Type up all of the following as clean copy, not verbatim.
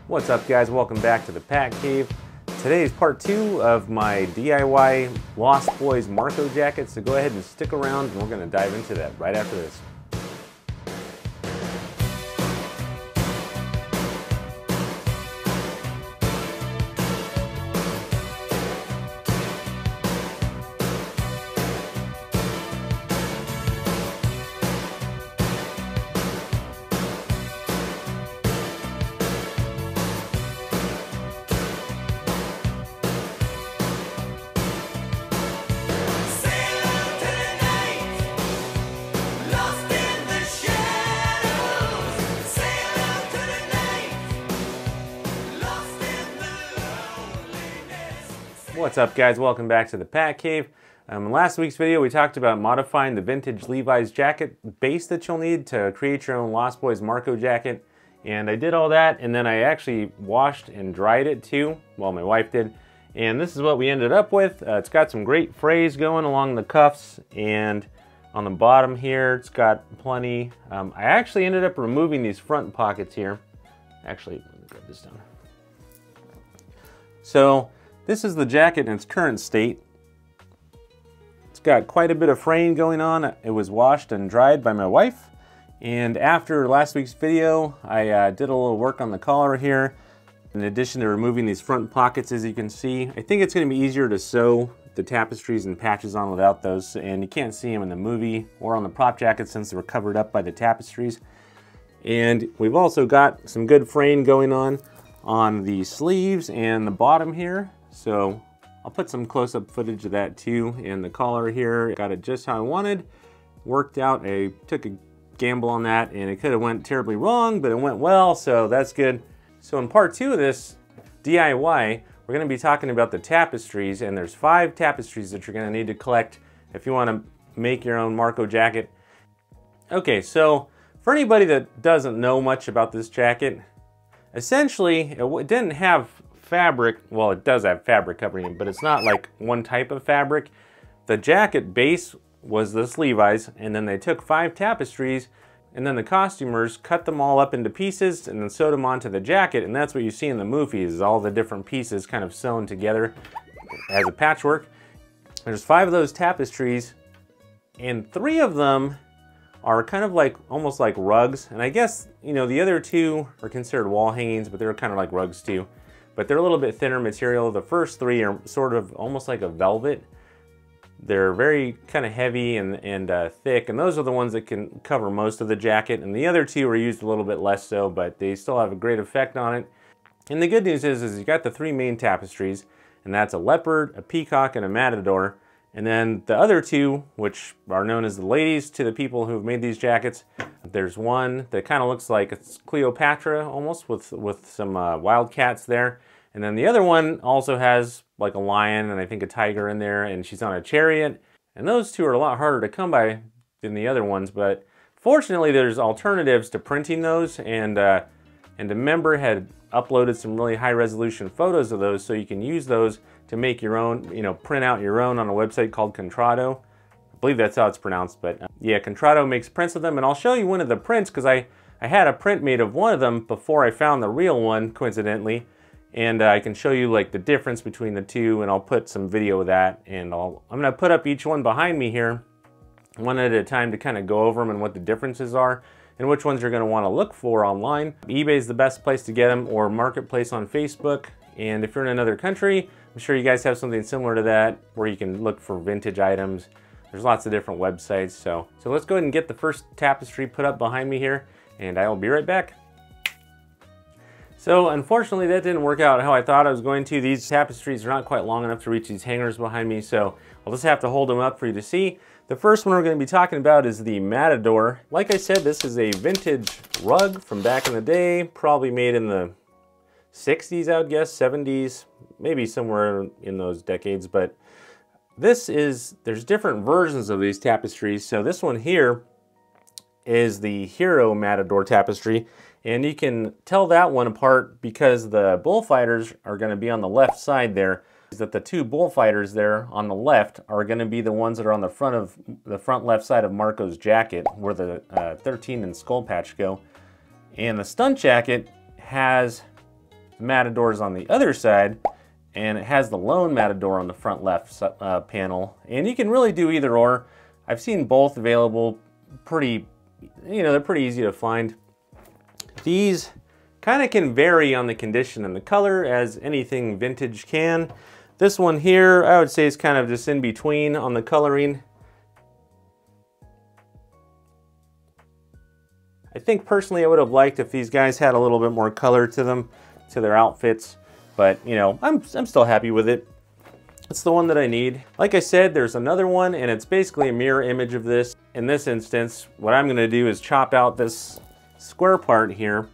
What's up guys, welcome back to the Pack Cave. Today is part 2 of my DIY Lost Boys Marko Jacket, so go ahead and stick around and we're going to dive into that right after this. What's up guys, welcome back to the Pack Cave. In last week's video we talked about modifying the vintage Levi's jacket base that you'll need to create your own Lost Boys Marko jacket. And I did all that, and then I actually washed and dried it too. Well, my wife did. And this is what we ended up with. It's got some great frays going along the cuffs, and on the bottom here it's got plenty. I actually ended up removing these front pockets here. Actually, let me grab this down. So this is the jacket in its current state. It's got quite a bit of fraying going on. It was washed and dried by my wife. And after last week's video, I did a little work on the collar here. In addition to removing these front pockets, as you can see, I think it's going to be easier to sew the tapestries and patches on without those. And you can't see them in the movie or on the prop jacket since they were covered up by the tapestries. And we've also got some good fraying going on the sleeves and the bottom here. So I'll put some close-up footage of that too. And the collar here, got it just how I wanted. Worked out. I took a gamble on that and it could have went terribly wrong, but it went well, so that's good. So in part 2 of this DIY, we're going to be talking about the tapestries, and there's 5 tapestries that you're going to need to collect if you want to make your own Marko jacket. Okay, so for anybody that doesn't know much about this jacket, essentially it didn't have fabric. Well, it does have fabric covering it, but it's not like one type of fabric. The jacket base was this Levi's, and then they took 5 tapestries, and then the costumers cut them all up into pieces and then sewed them onto the jacket, and that's what you see in the movies, is all the different pieces kind of sewn together as a patchwork. There's 5 of those tapestries, and 3 of them are kind of like, almost like rugs, and I guess, you know, the other 2 are considered wall hangings, but they're kind of like rugs too. But they're a little bit thinner material. The first 3 are sort of almost like a velvet. They're very kind of heavy and thick, and those are the ones that can cover most of the jacket. And the other 2 are used a little bit less so, but they still have a great effect on it. And the good news is you got the 3 main tapestries, and that's a leopard, a peacock, and a matador. And then the other 2, which are known as the ladies to the people who have made these jackets, there's one that kind of looks like it's Cleopatra almost, with some wildcats there. And then the other one also has like a lion and I think a tiger in there, and she's on a chariot. And those 2 are a lot harder to come by than the other ones, but fortunately there's alternatives to printing those, and a member had uploaded some really high resolution photos of those, so you can use those to make your own, you know, print out your own on a website called Contrado. I believe that's how it's pronounced, but yeah, Contrado makes prints of them, and I'll show you one of the prints because I had a print made of one of them before I found the real one, coincidentally. And I can show you like the difference between the 2, and I'll put some video of that, and I'm gonna put up each one behind me here, one at a time, to kind of go over them and what the differences are and which ones you're gonna wanna look for online. eBay is the best place to get them, or Marketplace on Facebook. And if you're in another country, I'm sure you guys have something similar to that where you can look for vintage items. There's lots of different websites. So let's go ahead and get the first tapestry put up behind me here, and I will be right back. So unfortunately that didn't work out how I thought I was going to. These tapestries are not quite long enough to reach these hangers behind me, so I'll just have to hold them up for you to see. The first one we're going to be talking about is the Matador. Like I said, this is a vintage rug from back in the day, probably made in the 60s, I would guess, 70s, maybe somewhere in those decades. But there's different versions of these tapestries. So this one here is the Hero Matador tapestry, and you can tell that one apart because the bullfighters are going to be on the left side there. Is that the 2 bullfighters there on the left are going to be the ones that are on the front left side of Marko's jacket, where the 13 and skull patch go. And the stunt jacket has The Matador's on the other side, and it has the lone Matador on the front left panel. And you can really do either or. I've seen both available. Pretty, you know, they're pretty easy to find. These kind of can vary on the condition and the color, as anything vintage can. This one here, I would say, is kind of just in between on the coloring. I think personally I would have liked if these guys had a little bit more color to them, to their outfits, but you know, I'm still happy with it. It's the one that I need. Like I said, there's another one, and it's basically a mirror image of this. In this instance, what I'm gonna do is chop out this square part here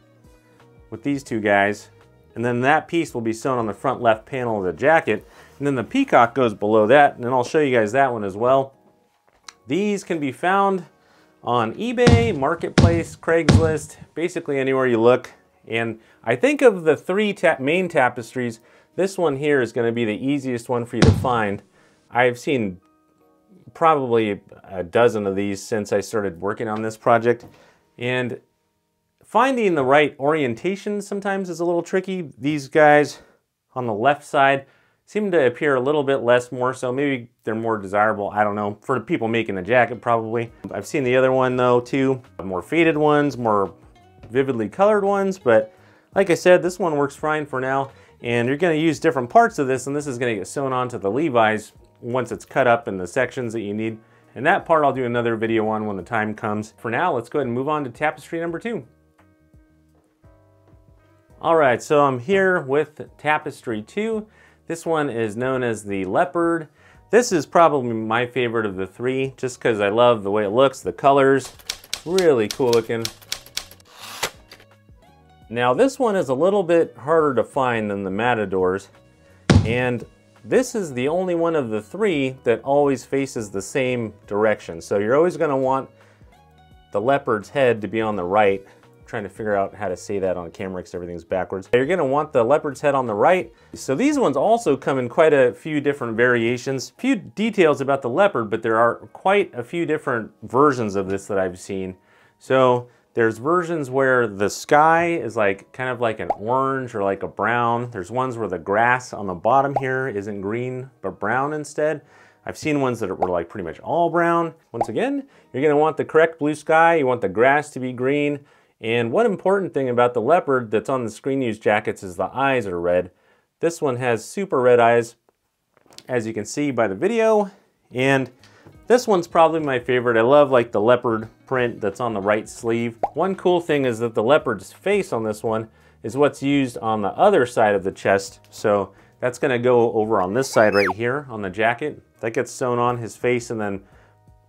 with these two guys, and then that piece will be sewn on the front left panel of the jacket, and then the peacock goes below that, and then I'll show you guys that one as well. These can be found on eBay, Marketplace, Craigslist, basically anywhere you look. And I think of the three main tapestries, this one here is going to be the easiest one for you to find. I've seen probably a dozen of these since I started working on this project. And finding the right orientation sometimes is a little tricky. These guys on the left side seem to appear a little bit less more so. Maybe they're more desirable, I don't know, for the people making the jacket probably. I've seen the other one though too, more faded ones, more vividly colored ones, but like I said, this one works fine for now. And you're gonna use different parts of this, and this is gonna get sewn onto the Levi's once it's cut up in the sections that you need. And that part I'll do another video on when the time comes. For now, let's go ahead and move on to tapestry number 2. All right, so I'm here with tapestry 2. This one is known as the leopard. This is probably my favorite of the three, just because I love the way it looks, the colors, really cool looking. Now this one is a little bit harder to find than the Matadors, and this is the only one of the three that always faces the same direction. So you're always going to want the leopard's head to be on the right. I'm trying to figure out how to say that on camera because everything's backwards. You're going to want the leopard's head on the right. So these ones also come in quite a few different variations. A few details about the leopard, but there are quite a few different versions of this that I've seen. So there's versions where the sky is like kind of like an orange or like a brown. There's ones where the grass on the bottom here isn't green but brown instead. I've seen ones that were like pretty much all brown. Once again, you're gonna want the correct blue sky. You want the grass to be green. And one important thing about the leopard that's on the screen use jackets is the eyes are red. This one has super red eyes, as you can see by the video. And this one's probably my favorite. I love like the leopard print that's on the right sleeve. One cool thing is that the leopard's face on this one is what's used on the other side of the chest. So that's gonna go over on this side right here on the jacket. That gets sewn on his face, and then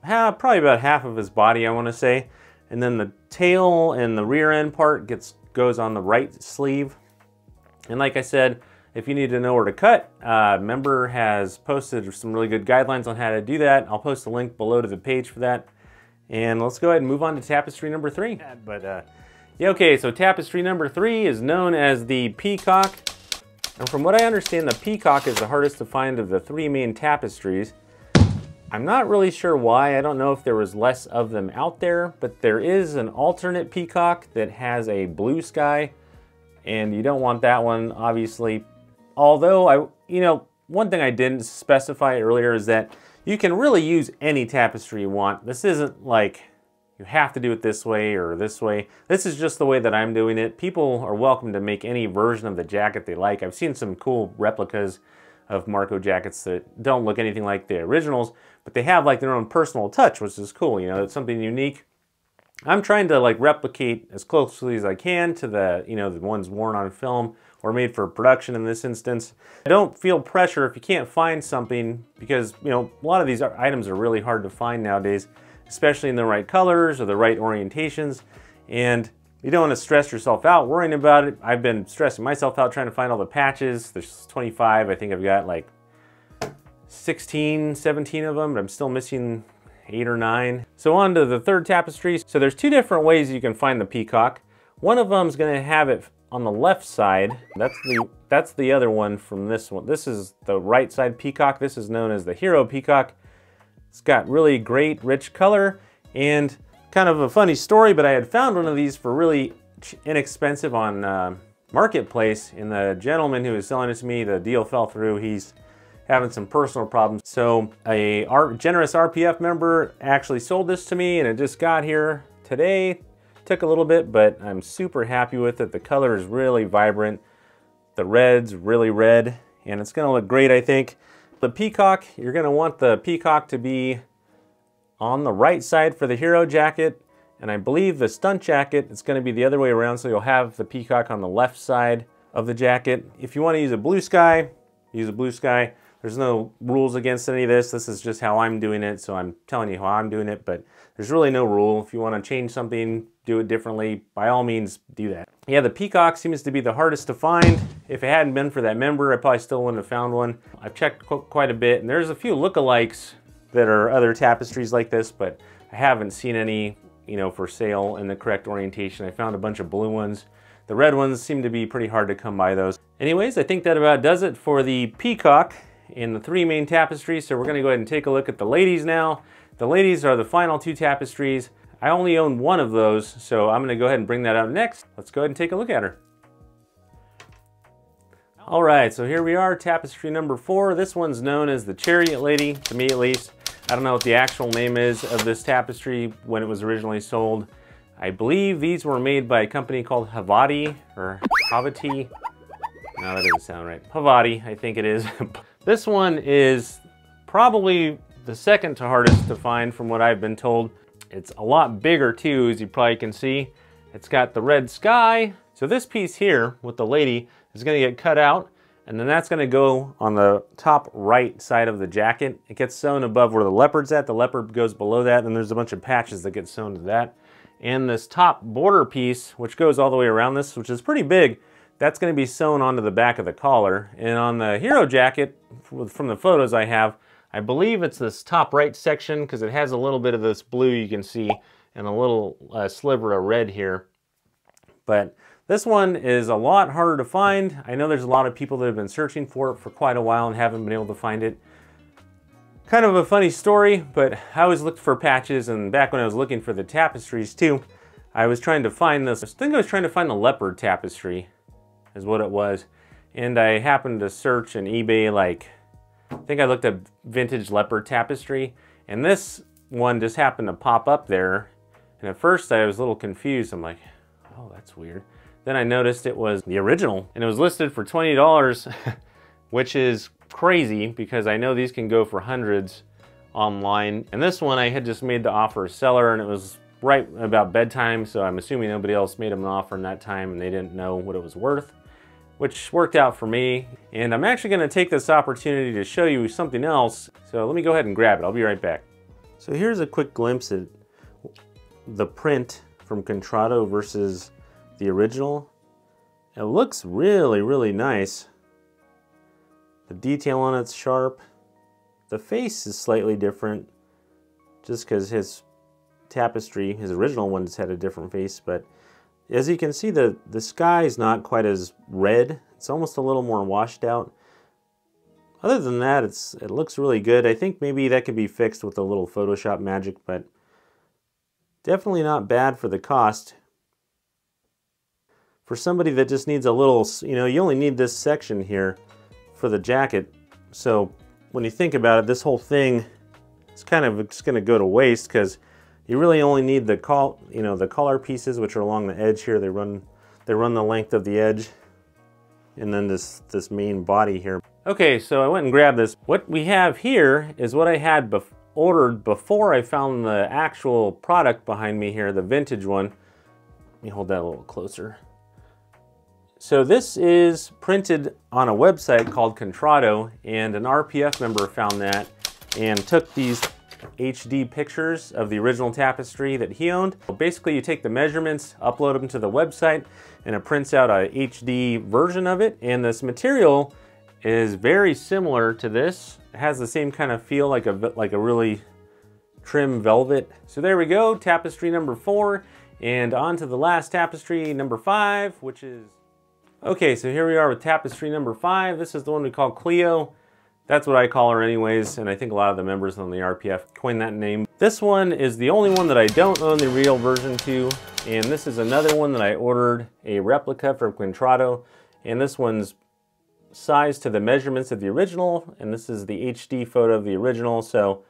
probably about half of his body, I wanna say. And then the tail and the rear end part goes on the right sleeve. And like I said, if you need to know where to cut, Member has posted some really good guidelines on how to do that. I'll post a link below to the page for that. And let's go ahead and move on to tapestry number 3. Yeah, okay, so tapestry number 3 is known as the peacock. And from what I understand, the peacock is the hardest to find of the 3 main tapestries. I'm not really sure why. I don't know if there was less of them out there, but there is an alternate peacock that has a blue sky, and you don't want that one, obviously. Although, one thing I didn't specify earlier is that you can really use any tapestry you want. This isn't like you have to do it this way or this way. This is just the way that I'm doing it. People are welcome to make any version of the jacket they like. I've seen some cool replicas of Marko jackets that don't look anything like the originals, but they have like their own personal touch, which is cool. It's something unique. I'm trying to like replicate as closely as I can to the, the ones worn on film or made for production in this instance. I don't feel pressure if you can't find something, because, a lot of these items are really hard to find nowadays, especially in the right colors or the right orientations. And you don't want to stress yourself out worrying about it. I've been stressing myself out trying to find all the patches. There's 25, I think I've got like 16, 17 of them, but I'm still missing 8 or 9. So on to the third tapestry. So there's 2 different ways you can find the peacock. One of them is going to have it on the left side. That's the other one from this one. This is the right side peacock. This is known as the hero peacock. It's got really great rich color, and kind of a funny story, but I had found one of these for really inexpensive on marketplace, and the gentleman who was selling it to me, the deal fell through. He's having some personal problems. So a generous RPF member actually sold this to me, and it just got here today. Took a little bit, but I'm super happy with it. The color is really vibrant. The red's really red, and it's gonna look great, I think. The peacock, you're gonna want the peacock to be on the right side for the hero jacket, and I believe the stunt jacket, it's gonna be the other way around, so you'll have the peacock on the left side of the jacket. If you wanna use a blue sky, use a blue sky. There's no rules against any of this. This is just how I'm doing it, so I'm telling you how I'm doing it, but there's really no rule. If you want to change something, do it differently, by all means, do that. Yeah, the peacock seems to be the hardest to find. If it hadn't been for that member, I probably still wouldn't have found one. I've checked quite a bit, and there's a few lookalikes that are other tapestries like this, but I haven't seen any, you know, for sale in the correct orientation. I found a bunch of blue ones. The red ones seem to be pretty hard to come by those. Anyways, I think that about does it for the peacock in the 3 main tapestries. So we're gonna go ahead and take a look at the ladies now. The ladies are the final 2 tapestries. I only own 1 of those, so I'm gonna go ahead and bring that up next. Let's go ahead and take a look at her. All right, so here we are, tapestry number 4. This one's known as the Chariot Lady, to me at least. I don't know what the actual name is of this tapestry when it was originally sold. I believe these were made by a company called Havati, or Havati. No, that doesn't sound right. Havati, I think it is. This one is probably the second to hardest to find from what I've been told. It's a lot bigger too, as you probably can see. It's got the red sky. So this piece here with the lady is gonna get cut out, and then that's gonna go on the top right side of the jacket. It gets sewn above where the leopard's at. The leopard goes below that, and there's a bunch of patches that get sewn to that. And this top border piece, which goes all the way around this, which is pretty big, that's going to be sewn onto the back of the collar. And on the hero jacket, from the photos I have, I believe it's this top right section, because it has a little bit of this blue you can see, and a little sliver of red here. But this one is a lot harder to find. I know there's a lot of people that have been searching for it for quite a while and haven't been able to find it. Kind of a funny story, but I always looked for patches, and back when I was looking for the tapestries too, I was trying to find this. I think I was trying to find the leopard tapestry, is what it was. And I happened to search on eBay, like, I think I looked at vintage leopard tapestry, and this one just happened to pop up there. And at first I was a little confused. I'm like, oh, that's weird. Then I noticed it was the original, and it was listed for $20, which is crazy because I know these can go for hundreds online. And this one I had just made the offer a seller, and it was right about bedtime, so I'm assuming nobody else made them an offer in that time and they didn't know what it was worth, which worked out for me. And I'm actually going to take this opportunity to show you something else. So let me go ahead and grab it. I'll be right back. So here's a quick glimpse at the print from Contrado versus the original. It looks really, really nice. The detail on it's sharp. The face is slightly different just because his tapestry, his original ones had a different face, but as you can see, the sky is not quite as red. It's almost a little more washed out. Other than that, it looks really good. I think maybe that could be fixed with a little Photoshop magic, but definitely not bad for the cost. For somebody that just needs a little, you know, you only need this section here for the jacket. So when you think about it, this whole thing is kind of just going to go to waste because you really only need the collar pieces, which are along the edge here. They run the length of the edge, and then this main body here. Okay, so I went and grabbed this. What we have here is what I had ordered before I found the actual product behind me here, the vintage one. Let me hold that a little closer. So this is printed on a website called Contrado, and an RPF member found that and took these HD pictures of the original tapestry that he owned. Basically, you take the measurements, upload them to the website, and it prints out a HD version of it. And this material is very similar to this. It has the same kind of feel, like a really trim velvet. So there we go, tapestry number 4, and on to the last tapestry, number 5, which is... Okay, so here we are with tapestry number 5. This is the one we call Cleo. That's what I call her anyways, and I think a lot of the members on the RPF coined that name. This one is the only one that I don't own the real version to, and this is another one that I ordered, a replica from Quintrado, and this one's sized to the measurements of the original, and this is the HD photo of the original, so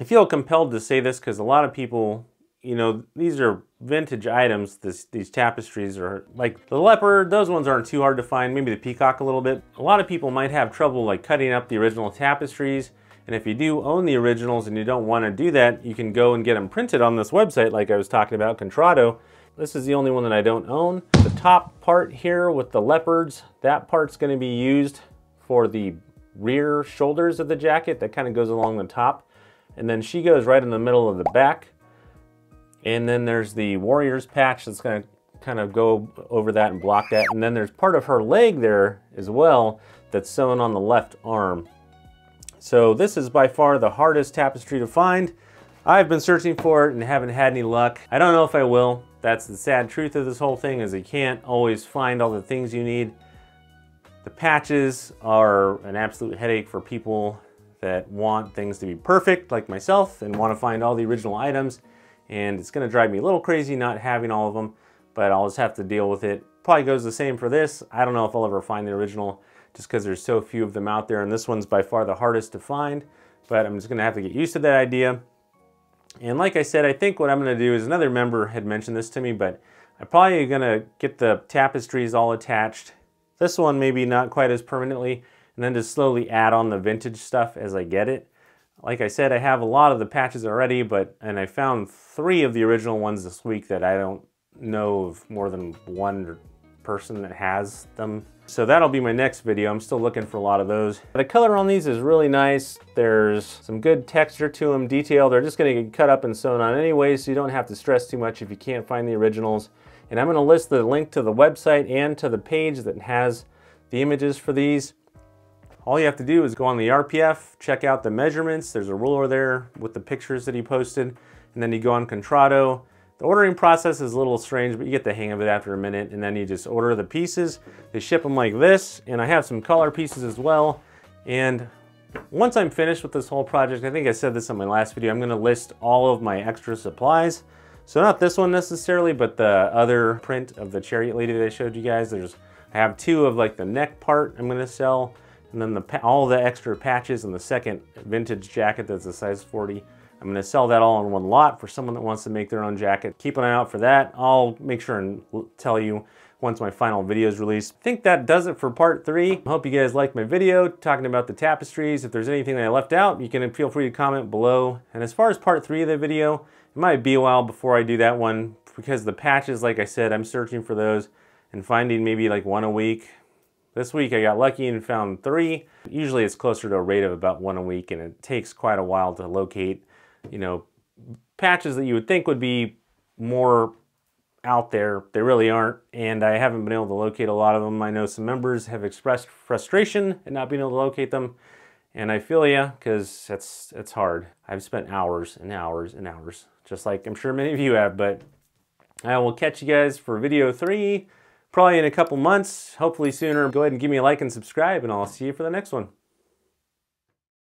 I feel compelled to say this because a lot of people, you know, these are vintage items. These tapestries are like the leopard, those ones aren't too hard to find, maybe the peacock a little bit. A lot of people might have trouble like cutting up the original tapestries, and if you do own the originals and you don't want to do that, you can go and get them printed on this website like I was talking about, Quintrado. This is the only one that I don't own. The top part here with the leopards, that part's going to be used for the rear shoulders of the jacket. That kind of goes along the top, and then she goes right in the middle of the back. And then there's the warrior's patch that's going to kind of go over that and block that. And then there's part of her leg there as well that's sewn on the left arm. So this is by far the hardest tapestry to find. I've been searching for it and haven't had any luck. I don't know if I will. That's the sad truth of this whole thing, is you can't always find all the things you need. The patches are an absolute headache for people that want things to be perfect like myself and want to find all the original items. And it's going to drive me a little crazy not having all of them, but I'll just have to deal with it. Probably goes the same for this. I don't know if I'll ever find the original just because there's so few of them out there, and this one's by far the hardest to find, but I'm just going to have to get used to that idea. And like I said, I think what I'm going to do is, another member had mentioned this to me, but I'm probably going to get the tapestries all attached. This one maybe not quite as permanently, and then just slowly add on the vintage stuff as I get it. Like I said, I have a lot of the patches already, and I found 3 of the original ones this week that I don't know of more than one person that has them. So that'll be my next video. I'm still looking for a lot of those. The color on these is really nice. There's some good texture to them, detail. They're just gonna get cut up and sewn on anyway, so you don't have to stress too much if you can't find the originals. And I'm gonna list the link to the website and to the page that has the images for these. All you have to do is go on the RPF, check out the measurements. There's a ruler there with the pictures that he posted. And then you go on Quintrado. The ordering process is a little strange, but you get the hang of it after a minute. And then you just order the pieces. They ship them like this. And I have some color pieces as well. And once I'm finished with this whole project, I think I said this in my last video, I'm gonna list all of my extra supplies. So not this one necessarily, but the other print of the chariot lady that I showed you guys. I have 2 of like the neck part I'm gonna sell. And then all the extra patches and the second vintage jacket that's a size 40. I'm gonna sell that all in one lot for someone that wants to make their own jacket. Keep an eye out for that. I'll make sure and tell you once my final video is released. I think that does it for part 3. I hope you guys liked my video talking about the tapestries. If there's anything that I left out, you can feel free to comment below. And as far as part 3 of the video, it might be a while before I do that one because the patches, like I said, I'm searching for those and finding maybe like 1 a week. This week I got lucky and found 3. Usually it's closer to a rate of about 1 a week, and it takes quite a while to locate, you know, patches that you would think would be more out there. They really aren't, and I haven't been able to locate a lot of them. I know some members have expressed frustration at not being able to locate them, and I feel ya, because it's hard. I've spent hours and hours and hours, just like I'm sure many of you have, but I will catch you guys for video 3. Probably in a couple months, hopefully sooner. Go ahead and give me a like and subscribe, and I'll see you for the next one.